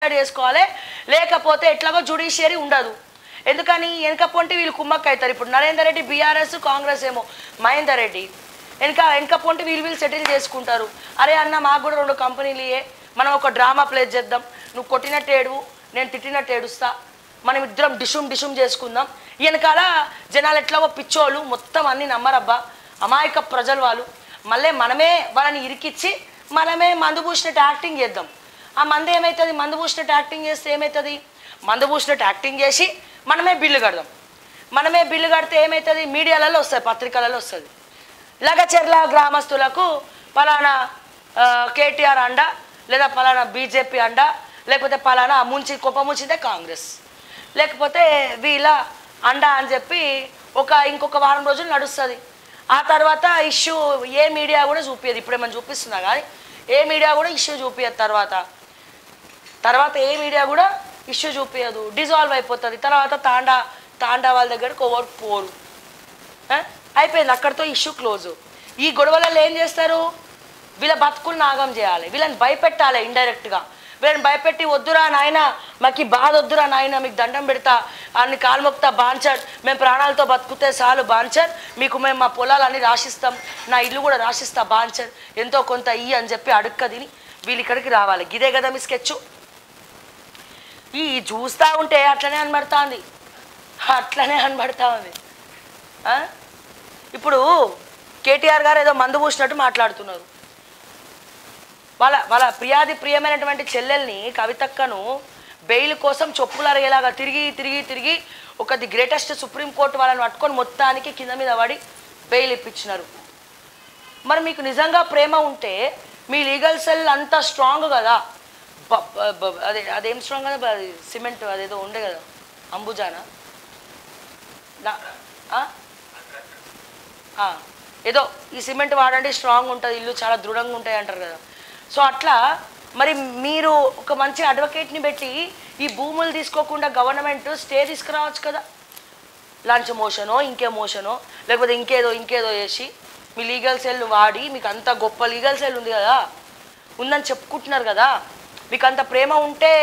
చేసుకోవాలి, లేకపోతే ఎట్లాగో జ్యుడిషియరీ ఉండదు. ఎందుకని వెనక పొంటి వీళ్ళు కుమ్మక్క అవుతారు. ఇప్పుడు నరేందర్ రెడ్డి బీఆర్ఎస్, కాంగ్రెస్ ఏమో మహేందర్ రెడ్డి, వెనక పొంటి వీళ్ళు సెటిల్ చేసుకుంటారు. అరే అన్న మాకు కూడా 2 కంపెనీలు ఇయ్యే, మనం ఒక డ్రామా ప్లే చేద్దాం, నువ్వు కొట్టినట్టు ఏడువు, నేను తిట్టినట్టు ఏడుస్తా, మనం ఇద్దరం డిషుమ్ చేసుకుందాం. వెనకాల జనాలు ఎట్లాగో పిచ్చోళ్ళు మొత్తం అన్ని నమ్మరబ్బా, అమాయక ప్రజలు వాళ్ళు. మళ్ళీ మనమే వాళ్ళని ఇరికిచ్చి మనమే మందు పూసినట్టు యాక్టింగ్ చేద్దాం. ఆ మందు ఏమవుతుంది, మందు పూసినట్టు యాక్టింగ్ చేస్తే ఏమవుతుంది, మందు పూసినట్టు యాక్టింగ్ చేసి మనమే బిల్లు కడదాం. మనమే బిల్లు కడితే ఏమవుతుంది, మీడియాలలో వస్తుంది, పత్రికలలో వస్తుంది. లగచెర్ల గ్రామస్తులకు పలానా కేటీఆర్ అండ, లేదా పలానా బీజేపీ అండ, లేకపోతే పలానా కుప్ప ముంచితే కాంగ్రెస్, లేకపోతే వీళ్ళ అండ అని చెప్పి ఇంకొక వారం రోజులు నడుస్తుంది. ఆ తర్వాత ఇష్యూ ఏ మీడియా కూడా చూపించదు. ఇప్పుడే మనం చూపిస్తున్నా కానీ ఏ మీడియా కూడా ఇష్యూ చూపించదు. తర్వాత ఏ మీడియా కూడా ఇష్యూ చూపించదు, డిజాల్వ్ అయిపోతుంది. తర్వాత తాండా వాళ్ళ దగ్గరకు ఎవరు పోరు, అయిపోయింది, అక్కడితో ఇష్యూ క్లోజు. ఈ గొడవలలో ఏం చేస్తారు, వీళ్ళ బతుకులు నాగం చేయాలి, వీళ్ళని భయపెట్టాలి ఇండైరెక్ట్గా. వీళ్ళని భయపెట్టి వద్దురా నాయన, మాకు బాధ వద్దురా నాయన, మీకు దండం పెడతా, అన్ని కాలుమొక్తా బాంచర్, మేము ప్రాణాలతో బతుకుతే చాలు బాంచర్, మీకు మేము మా పొలాలన్నీ రాసిస్తాం, నా ఇల్లు కూడా రాసిస్తా బాంచర్, ఎంతో కొంత ఇయ్యి అని చెప్పి అడుక్క తిని వీళ్ళు ఇక్కడికి రావాలి. గిదే కదా మీ స్కెచ్. ఈ చూస్తూ ఉంటే అట్లనే అనబడతా ఉంది. ఇప్పుడు కేటీఆర్ గారు ఏదో మందు పూసినట్టు మాట్లాడుతున్నారు. వాళ్ళ ప్రియమైనటువంటి చెల్లెల్ని కవితక్కను బెయిల్ కోసం చొప్పులు అరిగేలాగా తిరిగి ది గ్రేటెస్ట్ సుప్రీంకోర్టు వాళ్ళని పట్టుకొని మొత్తానికి కింద మీద పడి బెయిల్ ఇప్పించినారు. మరి మీకు నిజంగా ప్రేమ ఉంటే మీ లీగల్ సెల్ అంతా స్ట్రాంగ్ కదా, అదేం స్ట్రాంగ్ కదా, సిమెంట్ అదేదో ఉండే కదా, అంబుజానా ఏదో ఈ సిమెంట్ వాడండి స్ట్రాంగ్ ఉంటుంది, ఇల్లు చాలా దృఢంగా ఉంటాయి అంటారు కదా. సో అట్లా మరి మీరు ఒక మంచి అడ్వకేట్ని పెట్టి ఈ భూములు తీసుకోకుండా గవర్నమెంట్ స్టే తీసుకురావచ్చు కదా. లంచ్ మోషనో ఇంకే మోషనో లేకపోతే ఇంకేదో చేసి మీ లీగల్ సెల్ వాడి, మీకు అంత గొప్ప లీగల్ సెల్ ఉంది కదా, ఉందని చెప్పుకుంటున్నారు కదా, మీకు అంత ప్రేమ ఉంటే.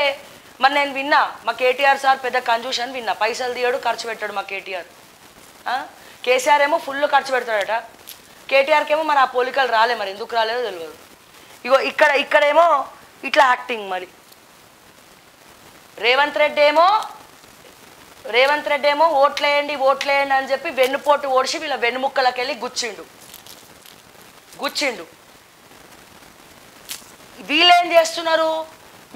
మరి నేను విన్నా మా కేటీఆర్ సార్ పెద్ద కంజూస్ అని విన్నా, పైసలు తీయడు ఖర్చు పెట్టాడు మా కేటీఆర్. కేసీఆర్ ఏమో ఫుల్ ఖర్చు పెడతాడట, కేటీఆర్కి ఏమో మరి ఆ పోలికలు రాలే, మరి ఎందుకు రాలేదో తెలియదు. ఇగో ఇక్కడేమో ఇట్లా యాక్టింగ్. మరి రేవంత్ రెడ్డి ఏమో ఓట్లేయండి అని చెప్పి వెన్నుపోటు ఓడిసి వీళ్ళ వెన్నుముక్కలకి వెళ్ళి గుచ్చిండు. వీళ్ళేం చేస్తున్నారు,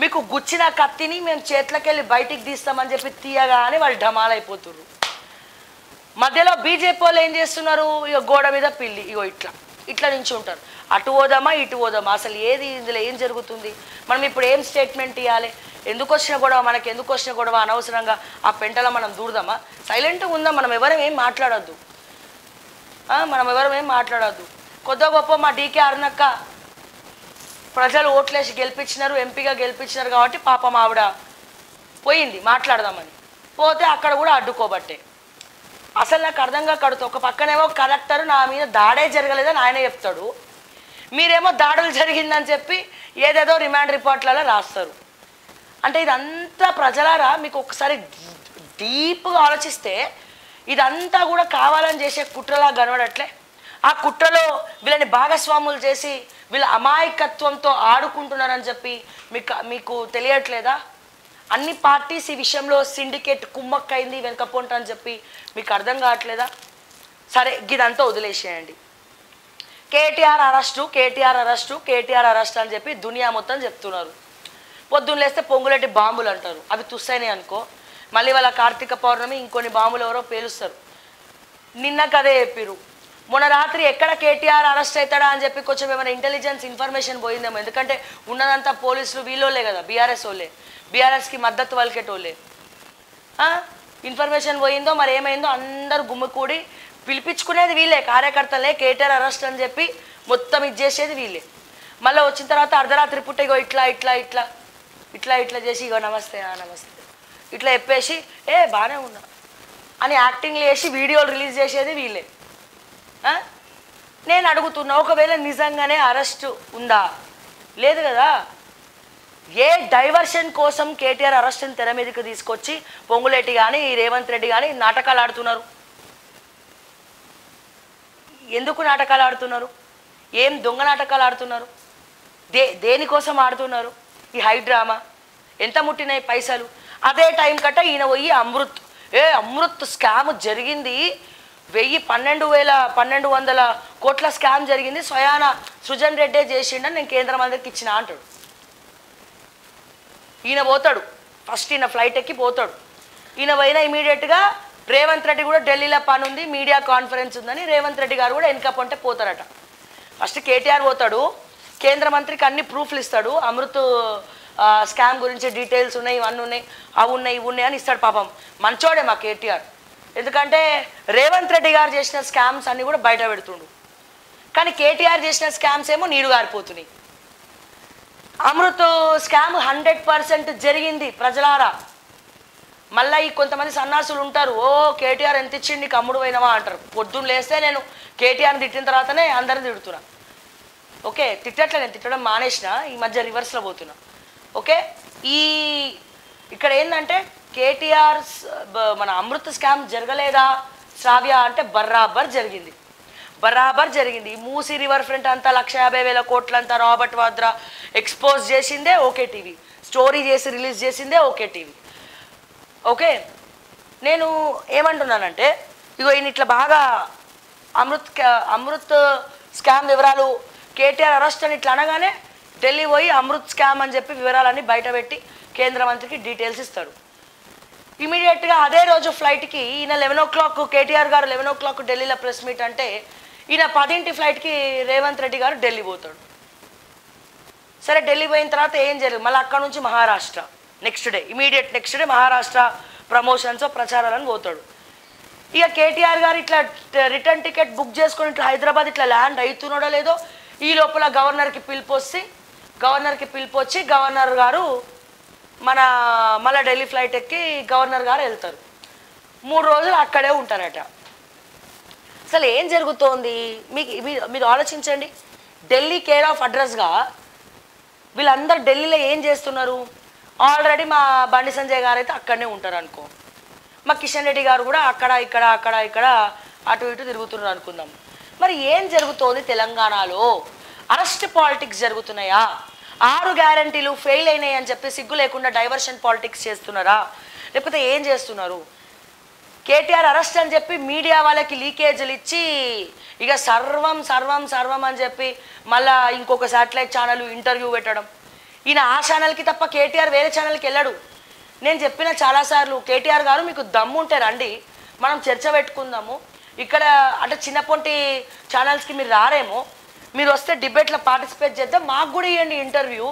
మీకు గుచ్చిన కత్తిని మేము చేతులకి వెళ్ళి బయటికి తీస్తామని చెప్పి తీయగానే వాళ్ళు ఢమాలైపోతున్నారు. మధ్యలో బీజేపీ వాళ్ళు ఏం చేస్తున్నారు, ఇక గోడ మీద పిల్లి ఇగో ఇట్లా నుంచి ఉంటారు. అటు పోదామా ఇటు పోదామా, అసలు ఏది ఇందులో ఏం జరుగుతుంది, మనం ఇప్పుడు ఏం స్టేట్మెంట్ ఇవ్వాలి, ఎందుకు వచ్చిన గొడవ, అనవసరంగా ఆ పెంటలో మనం దూరదామా, సైలెంట్గా ఉందాం, మనం ఎవరం ఏం మాట్లాడొద్దు. కొద్ది గొప్ప మా డీకే అరుణక్క ప్రజలు ఓట్లేసి గెలిపించినారు, ఎంపీగా గెలిపించినారు కాబట్టి పాపం ఆవిడ పోయింది మాట్లాడదామని, పోతే అక్కడ కూడా అడ్డుకోబట్టే. అసలు నాకు అర్థంగా కడుతూ ఒక పక్కనేమో కలెక్టర్ నా మీద దాడే జరగలేదని ఆయన చెప్తాడు, మీరేమో దాడులు జరిగిందని చెప్పి ఏదేదో రిమాండ్ రిపోర్ట్లలో రాస్తారు. అంటే ఇదంతా ప్రజలారా మీకు ఒకసారి డీప్గా ఆలోచిస్తే ఇదంతా కూడా కావాలని చేసే కుట్రలా కనబడట్లే. ఆ కుట్రలో వీళ్ళని భాగస్వాములు చేసి వీళ్ళ అమాయకత్వంతో ఆడుకుంటున్నారని చెప్పి మీకు తెలియట్లేదా? అన్ని పార్టీస్ ఈ విషయంలో సిండికేట్ కుమ్మక్కైంది వెనకపోంట అని చెప్పి మీకు అర్థం కావట్లేదా? సరే ఇదంతా వదిలేసేయండి. కేటీఆర్ అరెస్టు అని చెప్పి దునియా మొత్తం చెప్తున్నారు. పొద్దున్న లేస్తే పొంగులెట్టి బాంబులు అంటారు, అవి తుస్సైనాయి అనుకో, మళ్ళీ వాళ్ళ కార్తీక పౌర్ణమి ఇంకొన్ని బాంబులు ఎవరో పేలుస్తారు. నిన్న కదే చెప్పిరు, మొన్న రాత్రి ఎక్కడ కేటీఆర్ అరెస్ట్ అవుతాడా అని చెప్పి కొంచెం ఏమైనా ఇంటెలిజెన్స్ ఇన్ఫర్మేషన్ పోయిందేమో. ఎందుకంటే ఉన్నదంతా పోలీసులు వీళ్ళోళ్ళే కదా, బీఆర్ఎస్కి మద్దతు వలికేటోళ్ళే. ఇన్ఫర్మేషన్ పోయిందో మరి ఏమైందో అందరూ గుమ్మికూడి పిలిపించుకునేది వీళ్ళే, కార్యకర్తలే, కేటీఆర్ అరెస్ట్ అని చెప్పి మొత్తం ఇచ్చేసేది వీళ్ళే. మళ్ళీ వచ్చిన తర్వాత అర్ధరాత్రి పుట్ట ఇగో ఇట్లా చేసి ఇగో నమస్తే ఇట్లా చెప్పేసి బాగానే ఉన్నా అని యాక్టింగ్లు చేసి వీడియోలు రిలీజ్ చేసేది వీళ్ళే. నేను అడుగుతున్నా, ఒకవేళ నిజంగానే అరెస్ట్ ఉందా? లేదు కదా. ఏ డైవర్షన్ కోసం కేటీఆర్ అరెస్ట్ని తెర మీదకి తీసుకొచ్చి పొంగులేటి కానీ రేవంత్ రెడ్డి కానీ నాటకాలు ఆడుతున్నారు? ఎందుకు నాటకాలు ఆడుతున్నారు? ఏం దొంగ నాటకాలు ఆడుతున్నారు? దేనికోసం ఆడుతున్నారు? ఈ హై డ్రామా ఎంత ముట్టినాయి పైసలు? అదే టైం కట్ట ఈయన పోయి అమృత్ స్కామ్ జరిగింది, 1200 కోట్ల స్కామ్ జరిగింది, స్వయాన సృజన్ రెడ్డే చేసిండని నేను కేంద్ర మంత్రికి ఇచ్చిన అంటాడు. ఈయన పోతాడు, ఫస్ట్ ఈయన ఫ్లైట్ ఎక్కి పోతాడు. ఈయన పోయినా ఇమీడియట్గా రేవంత్ రెడ్డి కూడా ఢిల్లీలో పని ఉంది, మీడియా కాన్ఫరెన్స్ ఉందని రేవంత్ రెడ్డి గారు కూడా వెనక పొంటే పోతారట. ఫస్ట్ కేటీఆర్ పోతాడు, కేంద్ర మంత్రికి అన్ని ప్రూఫ్లు ఇస్తాడు, అమృత్ స్కామ్ గురించి డీటెయిల్స్ ఉన్నాయి, ఇవన్నీ ఉన్నాయి, అవి ఉన్నాయి, ఇవి ఉన్నాయి అని ఇస్తాడు. పాపం మంచోడే మా కేటీఆర్, ఎందుకంటే రేవంత్ రెడ్డి గారు చేసిన స్కామ్స్ అన్నీ కూడా బయట పెడుతుండు. కానీ కేటీఆర్ చేసిన స్కామ్స్ ఏమో నీరు గారిపోతున్నాయి. అమృత్ స్కామ్ 100% జరిగింది ప్రజలారా. మళ్ళీ ఈ కొంతమంది సన్నాసులు ఉంటారు, కేటీఆర్ ఎంత ఇచ్చిండి నీకు అమ్ముడు పోయినవా అంటారు. పొద్దున్న లేస్తే నేను కేటీఆర్ని తిట్టిన తర్వాతనే అందరిని తిడుతున్నా. ఓకే, తిట్టట్లే, నేను తిట్టడం మానేసిన, ఈ మధ్య రివర్స్లో పోతున్నా. ఓకే, ఇక్కడ ఏంటంటే కేటీఆర్ మన అమృత్ స్కామ్ జరగలేదా శ్రావ్య అంటే బరాబర్ జరిగింది. ఈ మూసీ రివర్ ఫ్రంట్ అంతా 150,000 కోట్లంతా రాబర్ట్ వాద్రా ఎక్స్పోజ్ చేసిందే ఓకే టీవీ, స్టోరీ చేసి రిలీజ్ చేసిందే ఓకే టీవీ. ఓకే, నేను ఏమంటున్నానంటే ఇగో ఈయన ఇట్లా బాగా అమృత్ స్కామ్ వివరాలు కేటీఆర్ అరెస్ట్ అని ఇట్లా అనగానే ఢిల్లీ పోయి అమృత్ స్కామ్ అని చెప్పి వివరాలన్నీ బయట పెట్టి కేంద్ర మంత్రికి డీటెయిల్స్ ఇస్తాడు. ఇమీడియట్గా అదే రోజు ఫ్లైట్కి ఈయన 11 o'clock, కేటీఆర్ గారు 11 o'clock ఢిల్లీలో ప్రెస్ మీట్ అంటే ఈయన 10 ఫ్లైట్కి రేవంత్ రెడ్డి గారు ఢిల్లీ పోతాడు. సరే, ఢిల్లీ పోయిన తర్వాత ఏం జరిగింది, మళ్ళీ అక్కడ నుంచి Maharashtra immediate next day Maharashtra promotions ప్రచారాలను పోతాడు. ఇక కేటీఆర్ గారు ఇట్లా రిటర్న్ టికెట్ బుక్ చేసుకొని ఇట్లా హైదరాబాద్ ఇట్లా ల్యాండ్ అవుతున్నాడో లేదో ఈ లోపల గవర్నర్కి పిలుపు వచ్చి గవర్నర్ గారు మళ్ళీ ఢిల్లీ ఫ్లైట్ ఎక్కి గవర్నర్ గారు వెళ్తారు. 3 రోజులు అక్కడే ఉంటారట. అసలు ఏం జరుగుతోంది మీరు ఆలోచించండి. ఢిల్లీ కేర్ ఆఫ్ అడ్రస్గా వీళ్ళందరూ ఢిల్లీలో ఏం చేస్తున్నారు? ఆల్రెడీ మా బండి సంజయ్ గారు అయితే అక్కడనే ఉంటారు అనుకో, మా కిషన్ రెడ్డి గారు కూడా అక్కడ ఇక్కడ అటు ఇటు తిరుగుతున్నారు అనుకుందాం. మరి ఏం జరుగుతోంది తెలంగాణలో? అరెస్ట్ పాలిటిక్స్ జరుగుతున్నాయా? 6 గ్యారంటీలు ఫెయిల్ అయినాయి అని చెప్పి సిగ్గు లేకుండా డైవర్షన్ పాలిటిక్స్ చేస్తున్నారా, లేకపోతే ఏం చేస్తున్నారు? కేటీఆర్ అరెస్ట్ అని చెప్పి మీడియా వాళ్ళకి లీకేజీలు ఇచ్చి ఇక సర్వం అని చెప్పి మళ్ళీ ఇంకొక శాటిలైట్ ఛానల్ ఇంటర్వ్యూ పెట్టడం. ఈయన ఆ ఛానల్కి తప్ప కేటీఆర్ వేరే ఛానల్కి వెళ్ళాడు. నేను చెప్పిన చాలాసార్లు, కేటీఆర్ గారు మీకు దమ్ము ఉంటే రండి, మనం చర్చ పెట్టుకుందాము. ఇక్కడ అంటే చిన్నపొంటి ఛానల్స్కి మీరు రారేమో, మీరు వస్తే డిబేట్లో పార్టిసిపేట్ చేద్దాం, మాకు కూడా ఇవ్వండి ఇంటర్వ్యూ,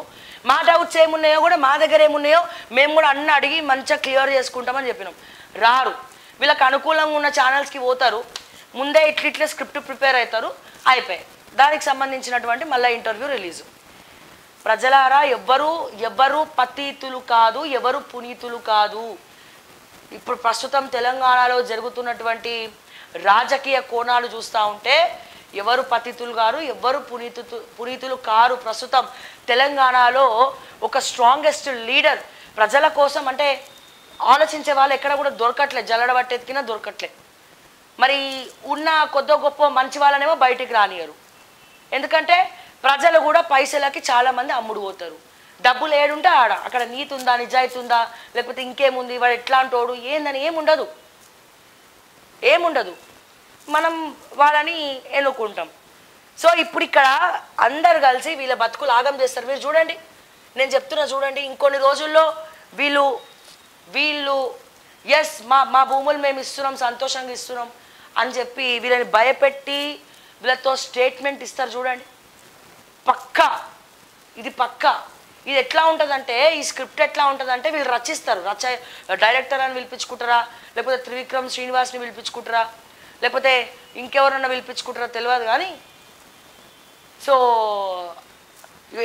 మా డౌట్స్ ఏమున్నాయో కూడా మా దగ్గర ఏమున్నాయో మేము కూడా అన్నీ అడిగి మంచిగా క్లియర్ చేసుకుంటామని చెప్పినాం. రారు. వీళ్ళకి అనుకూలంగా ఉన్న ఛానల్స్కి పోతారు, ముందే ఇట్లా స్క్రిప్ట్ ప్రిపేర్ అవుతారు, అయిపోయాయి. దానికి సంబంధించినటువంటి మళ్ళీ ఇంటర్వ్యూ రిలీజు. ప్రజలారా, ఎవ్వరు పతీతులు కాదు, ఎవరు పునీతులు కాదు. ఇప్పుడు ప్రస్తుతం తెలంగాణలో జరుగుతున్నటువంటి రాజకీయ కోణాలు చూస్తూ ఉంటే ఎవరు పతితులు గారు, ఎవరు పునీతులు కారు. ప్రస్తుతం తెలంగాణలో ఒక స్ట్రాంగెస్ట్ లీడర్ ప్రజల కోసం అంటే ఆలోచించే వాళ్ళు ఎక్కడ కూడా దొరకట్లే, జల్లడబట్టెత్తికినా దొరకట్లే. మరి ఉన్న కొద్దో గొప్ప మంచి వాళ్ళనేమో బయటికి రానియరు. ఎందుకంటే ప్రజలు కూడా పైసలకి చాలామంది అమ్ముడు పోతారు. డబ్బులు ఏడుంటే అక్కడ నీతి ఉందా, నిజాయితీ ఉందా, లేకపోతే ఇంకేముంది, వాడు ఎట్లాంటోడు ఏందని ఏముండదు. మనం వాళ్ళని ఎన్నుకుంటాం. సో ఇప్పుడు ఇక్కడ అందరు కలిసి వీళ్ళ బతుకులు ఆగం చేస్తారు. మీరు చూడండి, నేను చెప్తున్నా చూడండి, ఇంకొన్ని రోజుల్లో వీళ్ళు ఎస్ మా భూములు మేము ఇస్తున్నాం, సంతోషంగా ఇస్తున్నాం అని చెప్పి వీళ్ళని భయపెట్టి వీళ్ళతో స్టేట్మెంట్ ఇస్తారు. చూడండి, ఇది ఎట్లా ఉంటుందంటే, ఈ స్క్రిప్ట్ ఎట్లా ఉంటుందంటే వీళ్ళు రచిస్తారు. డైరెక్టర్ అని పిలిపించుకుంటారా, లేకపోతే త్రివిక్రమ్ శ్రీనివాస్ని పిలిపించుకుంటారా, లేకపోతే ఇంకెవరన్నా పిలిపించుకుంటారా తెలియదు. కానీ సో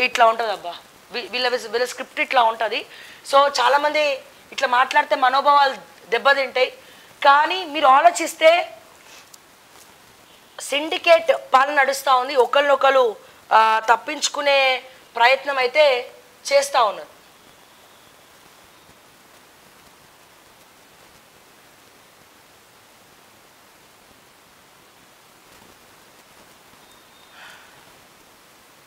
ఇట్లా ఉంటుంది అబ్బా, వీళ్ళ స్క్రిప్ట్ ఇట్లా ఉంటుంది. సో చాలామంది ఇట్లా మాట్లాడితే మనోభావాలు దెబ్బతింటాయి. కానీ మీరు ఆలోచిస్తే సిండికేట్ పాలన నడుస్తూ ఉంది. ఒకరినొకరు తప్పించుకునే ప్రయత్నం అయితే చేస్తూ ఉన్నారు.